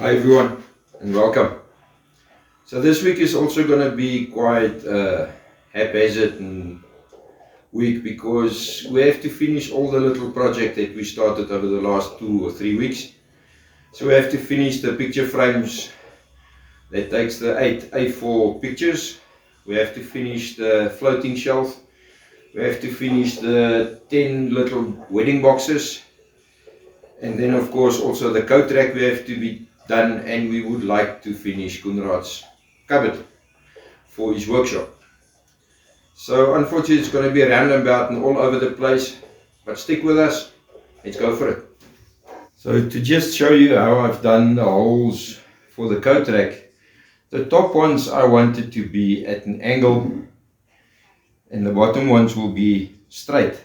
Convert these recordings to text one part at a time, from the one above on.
Hi everyone and welcome. So this week is also going to be quite haphazard and week because we have to finish all the little project that we started over the last 2 or 3 weeks. So we have to finish the picture frames that takes the 8 A4 pictures. We have to finish the floating shelf. We have to finish the 10 little wedding boxes. And then of course also the Coatrack we have to be done, and we would like to finish Coenraads' cupboard for his workshop. So unfortunately it's going to be a roundabout and all over the place, but stick with us, let's go for it. So to just show you how I've done the holes for the Coatrack, the top ones I wanted to be at an angle and the bottom ones will be straight.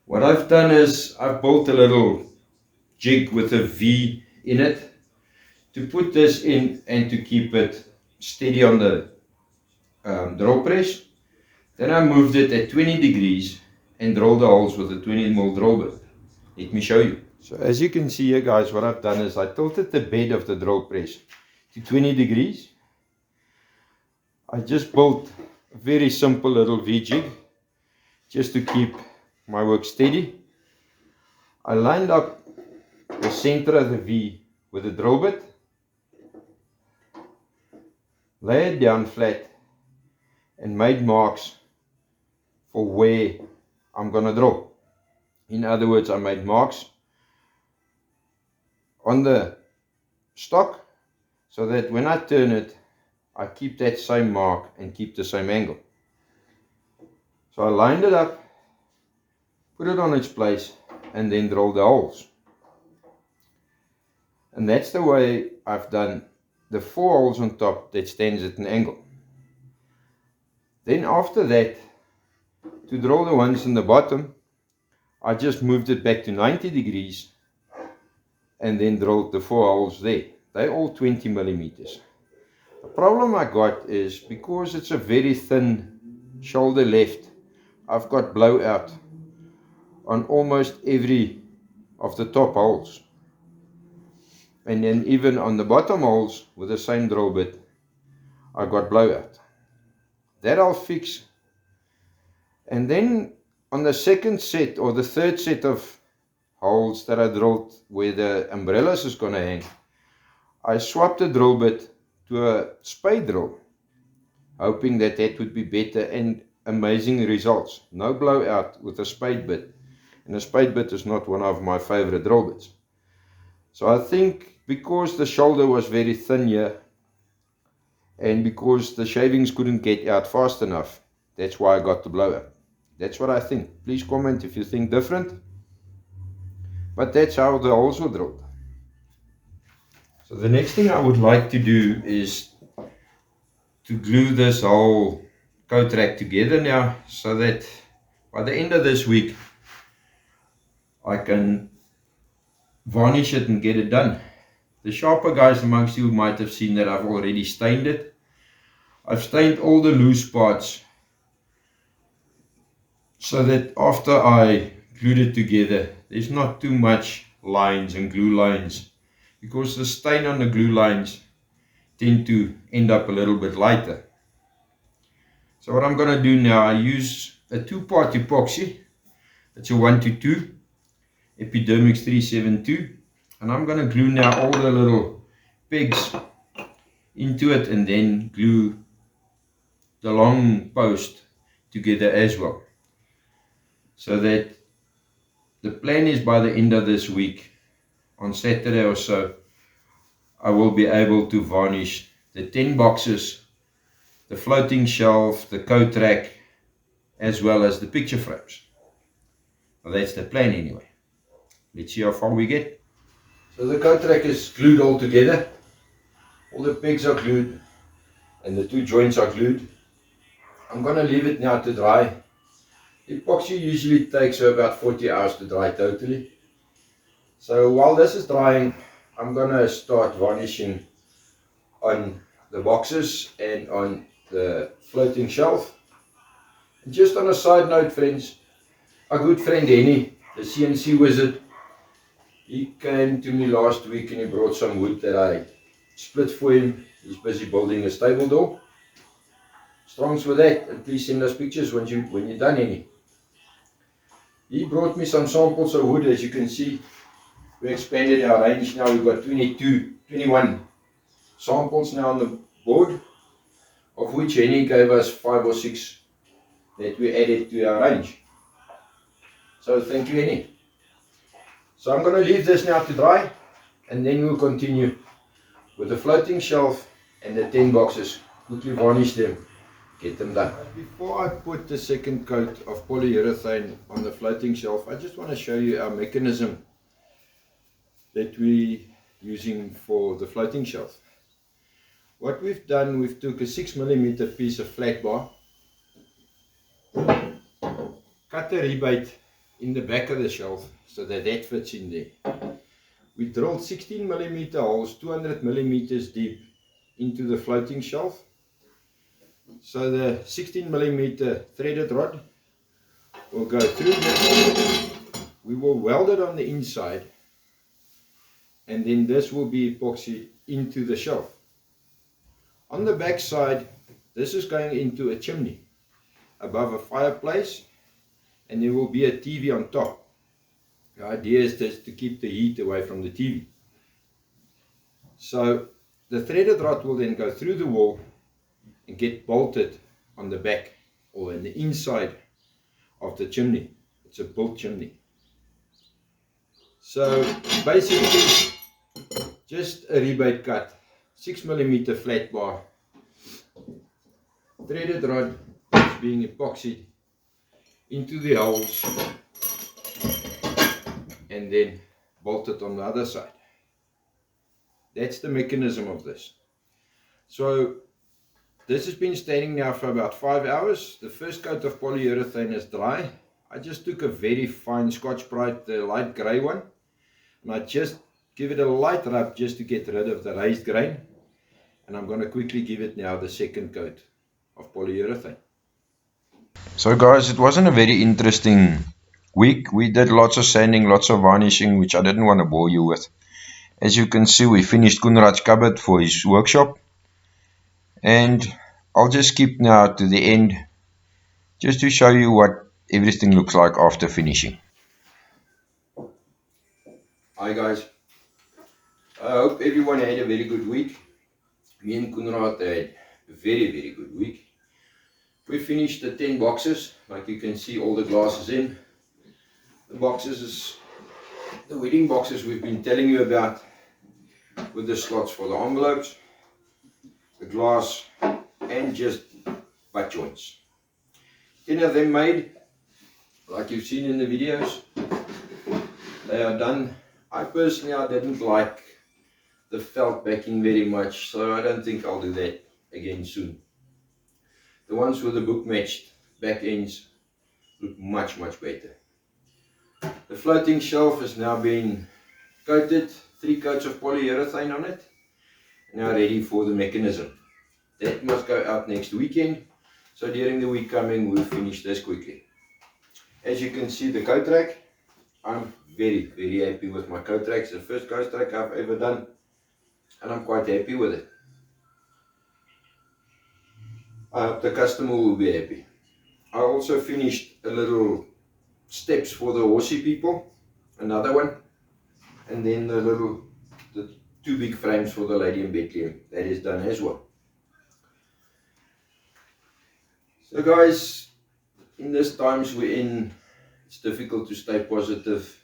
What I've done is I've built a little jig with a V in it to put this in and to keep it steady on the drill press. Then I moved it at 20 degrees and drilled the holes with a 20mm drill bit. Let me show you. So as you can see here guys, what I've done is I tilted the bed of the drill press to 20 degrees. I just built a very simple little V jig just to keep my work steady. I lined up the center of the V with a drill bit, lay it down flat and made marks for where I'm gonna drill. In other words, I made marks on the stock so that when I turn it, I keep that same mark and keep the same angle. So I lined it up, put it on its place, and then drilled the holes. And that's the way I've done the 4 holes on top that stands at an angle. Then after that, to drill the ones in the bottom, I just moved it back to 90 degrees and then drilled the 4 holes there. They're all 20mm. The problem I got is because it's a very thin shoulder left, I've got blowout on almost every of the top holes. And then even on the bottom holes with the same drill bit, I got blowout. That I'll fix. And then on the second set or the third set of holes that I drilled where the umbrellas is going to hang, I swapped the drill bit to a spade drill, hoping that that would be better, and amazing results. No blowout with a spade bit. And a spade bit is not one of my favorite drill bits. So I think because the shoulder was very thin here and because the shavings couldn't get out fast enough, that's why I got the blowout. That's what I think. Please comment if you think different. But that's how the holes were drilled. So the next thing I would like to do is to glue this whole Coatrack together now, so that by the end of this week I can varnish it and get it done. The sharper guys amongst you might have seen that I've already stained it. I've stained all the loose parts so that after I glued it together, there's not too much lines and glue lines, because the stain on the glue lines tend to end up a little bit lighter. So what I'm going to do now, I use a 2-part epoxy. It's a 1:2 Epidermix 372, and I'm going to glue now all the little pegs into it and then glue the long post together as well, so that the plan is by the end of this week, on Saturday or so, I will be able to varnish the 10 boxes, the floating shelf, the Coatrack, as well as the picture frames. Well, that's the plan anyway. Let's see how far we get. So the Coatrack is glued all together. All the pegs are glued and the 2 joints are glued. I'm going to leave it now to dry. Epoxy usually takes about 40 hours to dry totally. So while this is drying, I'm going to start varnishing on the boxes and on the floating shelf. And just on a side note, friends, our good friend Henny, the CNC wizard, He came to me last week and he brought some wood that I split for him. He's busy building a stable door. Strongs with that, and please send us pictures when you're done any. He brought me some samples of wood. As you can see, we expanded our range now. We've got 21 samples now on the board, of which Henny gave us 5 or 6 that we added to our range. So thank you, Henny. So I'm going to leave this now to dry, and then we'll continue with the floating shelf and the 10 boxes. Quickly varnish them, get them done. Before I put the second coat of polyurethane on the floating shelf, I just want to show you our mechanism that we're using for the floating shelf. What we've done, we've took a 6mm piece of flat bar, cut a rebate in the back of the shelf so that fits in there. We drilled 16mm holes 200mm deep into the floating shelf. So the 16mm threaded rod will go through this. We will weld it on the inside, and then this will be epoxy into the shelf. On the back side, this is going into a chimney above a fireplace, and there will be a TV on top. The idea is just to keep the heat away from the TV. So the threaded rod will then go through the wall and get bolted on the back or in the inside of the chimney. It's a built chimney. So basically just a rebate cut, 6mm flat bar, threaded rod is being epoxied into the holes and then bolted on the other side. That's the mechanism of this. So this has been standing now for about 5 hours. The first coat of polyurethane is dry. I just took a very fine Scotch-Brite, the light grey one, and I just give it a light rub just to get rid of the raised grain. And I'm going to quickly give it now the second coat of polyurethane. So guys, it wasn't a very interesting week. We did lots of sanding, lots of varnishing, which I didn't want to bore you with. As you can see, we finished Coenraads' cupboard for his workshop. And I'll just skip now to the end, just to show you what everything looks like after finishing. Hi guys, I hope everyone had a very good week. Me and Coenraads had a very good week. We finished the 10 boxes, like you can see all the glasses in. The boxes is the wedding boxes we've been telling you about, with the slots for the envelopes, the glass, and just butt joints. 10 of them made, like you've seen in the videos. They are done. I personally didn't like the felt backing very much, so I don't think I'll do that again soon. The ones with the book matched back ends look much better. The floating shelf has now been coated, 3 coats of polyurethane on it, now ready for the mechanism. That must go out next weekend, so during the week coming we'll finish this quickly. As you can see, the Coatrack, I'm very happy with my Coatrack. It's the first Coatrack I've ever done, and I'm quite happy with it. I hope the customer will be happy. I also finished a little steps for the horsey people, another one, and then the 2 big frames for the Lady in Bethlehem. That is done as well. So guys, in these times we're in, it's difficult to stay positive,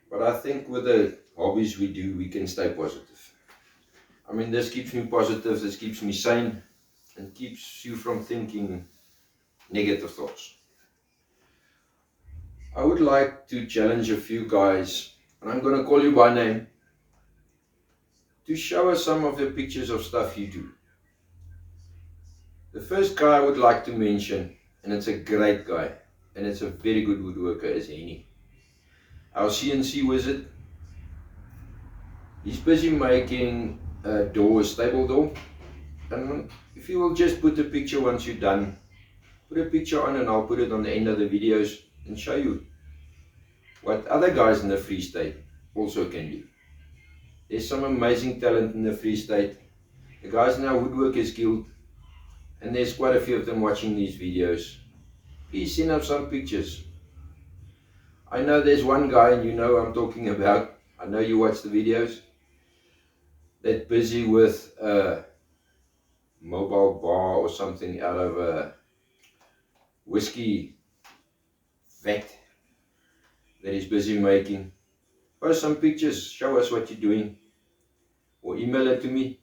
but I think with the hobbies we do, we can stay positive. I mean, this keeps me positive, this keeps me sane, and keeps you from thinking negative thoughts. I would like to challenge a few guys, and I'm going to call you by name, to show us some of the pictures of stuff you do. The first guy I would like to mention, and it's a great guy, and it's a very good woodworker, is Henny. Our CNC wizard. He's busy making a door, a stable door. And if you will just put a picture once you're done, put a picture on, and I'll put it on the end of the videos and show you what other guys in the Free State also can do. There's some amazing talent in the Free State. The guys in our Woodworkers Guild, and there's quite a few of them watching these videos. Please send up some pictures. I know there's one guy, and you know who I'm talking about. I know you watch the videos. That's busy with a mobile bar or something out of a whiskey vat that he's busy making. Post some pictures, show us what you're doing, or email it to me,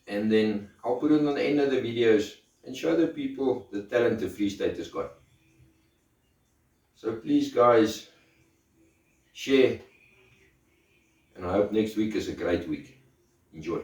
and then I'll put it on the end of the videos and show the people the talent the Free State has got. So please guys, share, and I hope next week is a great week. Enjoy.